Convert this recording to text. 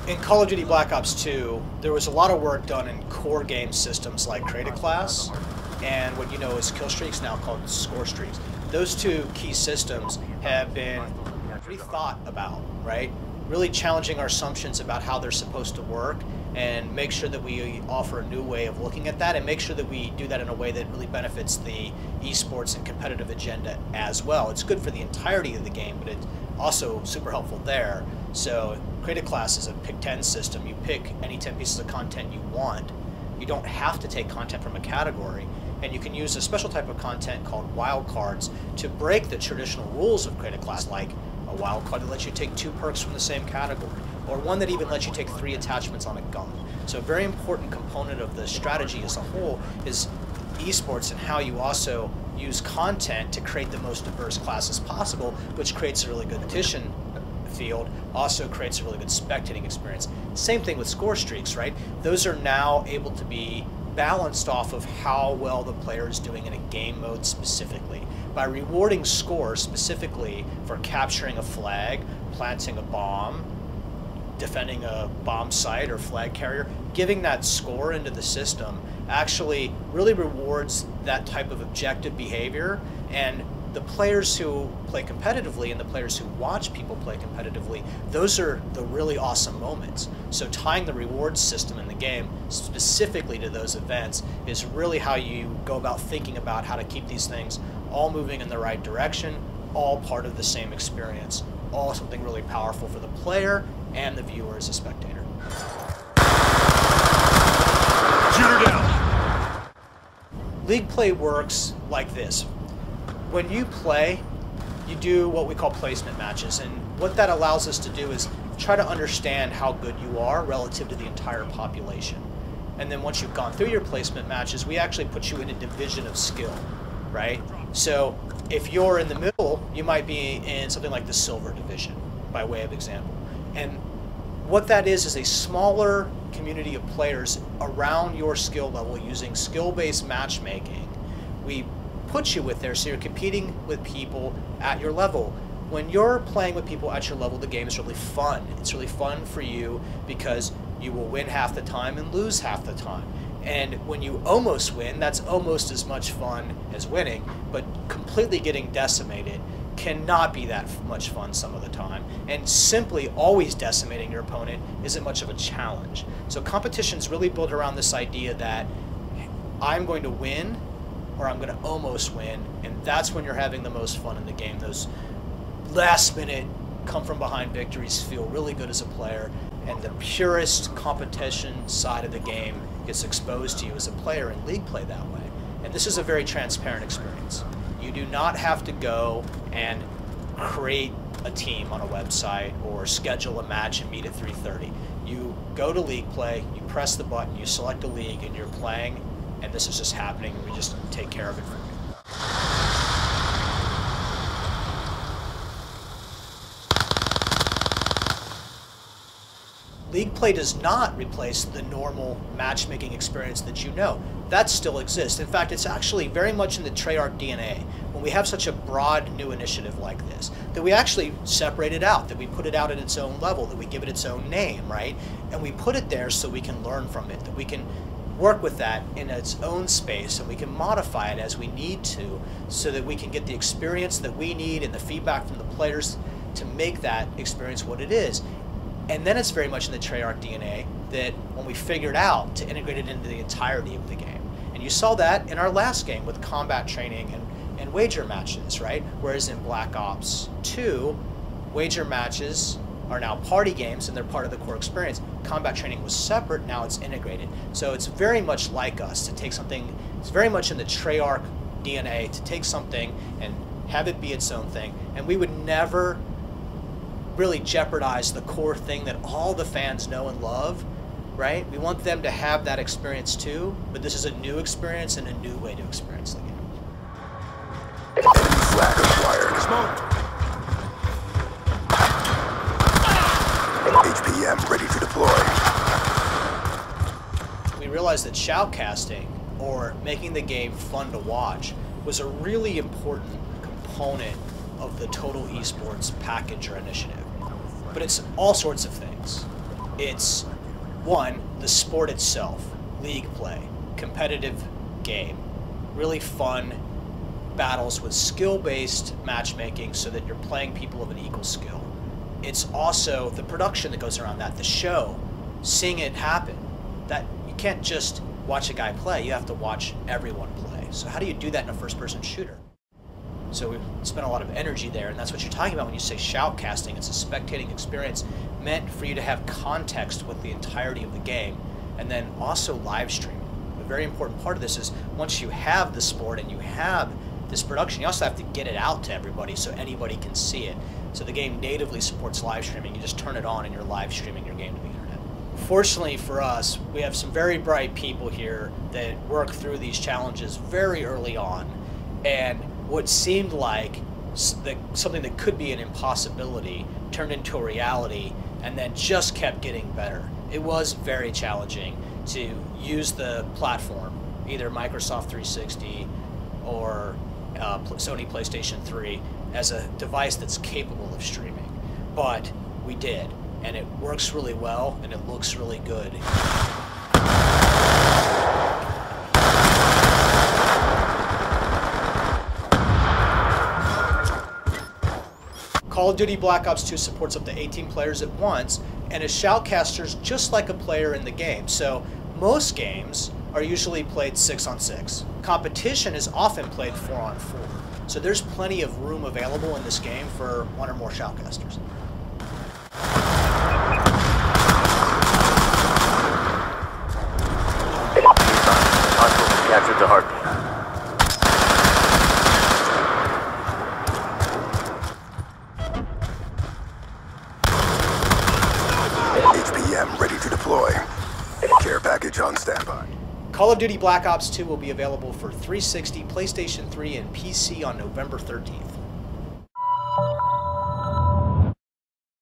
in Call of Duty Black Ops 2, there was a lot of work done in core game systems like Create a Class and what you know as kill streaks, now called score streaks. Those two key systems have been rethought about, right? Really challenging our assumptions about how they're supposed to work and make sure that we offer a new way of looking at that and make sure that we do that in a way that really benefits the esports and competitive agenda as well. It's good for the entirety of the game, but it's also super helpful there. So Create a Class is a pick 10 system. You pick any 10 pieces of content you want. You don't have to take content from a category, and you can use a special type of content called wildcards to break the traditional rules of Create a Class, like a wildcard that lets you take 2 perks from the same category, or one that even lets you take 3 attachments on a gun. So a very important component of the strategy as a whole is esports and how you also use content to create the most diverse classes possible, which creates a really good competition field, also creates a really good spectating experience. Same thing with score streaks, right? Those are now able to be balanced off of how well the player is doing in a game mode specifically. By rewarding scores specifically for capturing a flag, planting a bomb, defending a bomb site or flag carrier, giving that score into the system actually really rewards that type of objective behavior, and the players who play competitively and the players who watch people play competitively, those are the really awesome moments. So tying the reward system in the game specifically to those events is really how you go about thinking about how to keep these things all moving in the right direction, all part of the same experience, all something really powerful for the player and the viewer as a spectator. Shoot her down! League play works like this. When you play, you do what we call placement matches, and what that allows us to do is try to understand how good you are relative to the entire population. And then once you've gone through your placement matches, we actually put you in a division of skill, right? So if you're in the middle, you might be in something like the silver division, by way of example. And what that is a smaller community of players around your skill level using skill-based matchmaking. We put you with there so you're competing with people at your level. When you're playing with people at your level, the game is really fun. It's really fun for you because you will win half the time and lose half the time. And when you almost win, that's almost as much fun as winning, but completely getting decimated cannot be that much fun some of the time. And simply always decimating your opponent isn't much of a challenge. So competition's really built around this idea that I'm going to win or I'm going to almost win, and that's when you're having the most fun in the game. Those last minute come from behind victories feel really good as a player, and the purest competition side of the game gets exposed to you as a player in league play that way. And this is a very transparent experience. You do not have to go and create a team on a website or schedule a match and meet at 3:30. You go to league play, you press the button, you select a league, and you're playing, and this is just happening, and we just take care of it for you. League play does not replace the normal matchmaking experience that you know. That still exists. In fact, it's actually very much in the Treyarch DNA. When we have such a broad new initiative like this, that we actually separate it out, that we put it out at its own level, that we give it its own name, right? And we put it there so we can learn from it, that we can work with that in its own space, and we can modify it as we need to so that we can get the experience that we need and the feedback from the players to make that experience what it is. And then it's very much in the Treyarch DNA that when we figured out to integrate it into the entirety of the game. And you saw that in our last game with combat training and wager matches, right? Whereas in Black Ops 2, wager matches are now party games and they're part of the core experience. Combat training was separate, now it's integrated. So it's very much like us to take something, it's very much in the Treyarch DNA to take something and have it be its own thing. And we would never really jeopardize the core thing that all the fans know and love, right? We want them to have that experience too, but this is a new experience and a new way to experience the game. Flag acquired. Smoke. HPM ready to deploy. We realized that shoutcasting, or making the game fun to watch, was a really important component of the total esports package or initiative. But it's all sorts of things. It's, one, the sport itself, league play, competitive game, really fun battles with skill-based matchmaking so that you're playing people of an equal skill. It's also the production that goes around that, the show, seeing it happen. That you can't just watch a guy play, you have to watch everyone play. So how do you do that in a first-person shooter? So we spent a lot of energy there, and that's what you're talking about when you say shoutcasting. It's a spectating experience meant for you to have context with the entirety of the game, and then also live streaming. A very important part of this is once you have the sport and you have this production, you also have to get it out to everybody so anybody can see it. So the game natively supports live streaming. You just turn it on and you're live streaming your game to the internet. Fortunately for us, we have some very bright people here that work through these challenges very early on, and what seemed like something that could be an impossibility turned into a reality and then just kept getting better. It was very challenging to use the platform, either Microsoft 360 or Sony PlayStation 3, as a device that's capable of streaming. But we did, and it works really well, and it looks really good. Call of Duty Black Ops 2 supports up to 18 players at once, and is shoutcasters just like a player in the game. So most games are usually played 6 on 6. Competition is often played 4 on 4. So there's plenty of room available in this game for one or more shoutcasters. Hostiles captured the heartbeat. HPM ready to deploy. Care package on standby. Call of Duty Black Ops 2 will be available for 360, PlayStation 3, and PC on November 13th.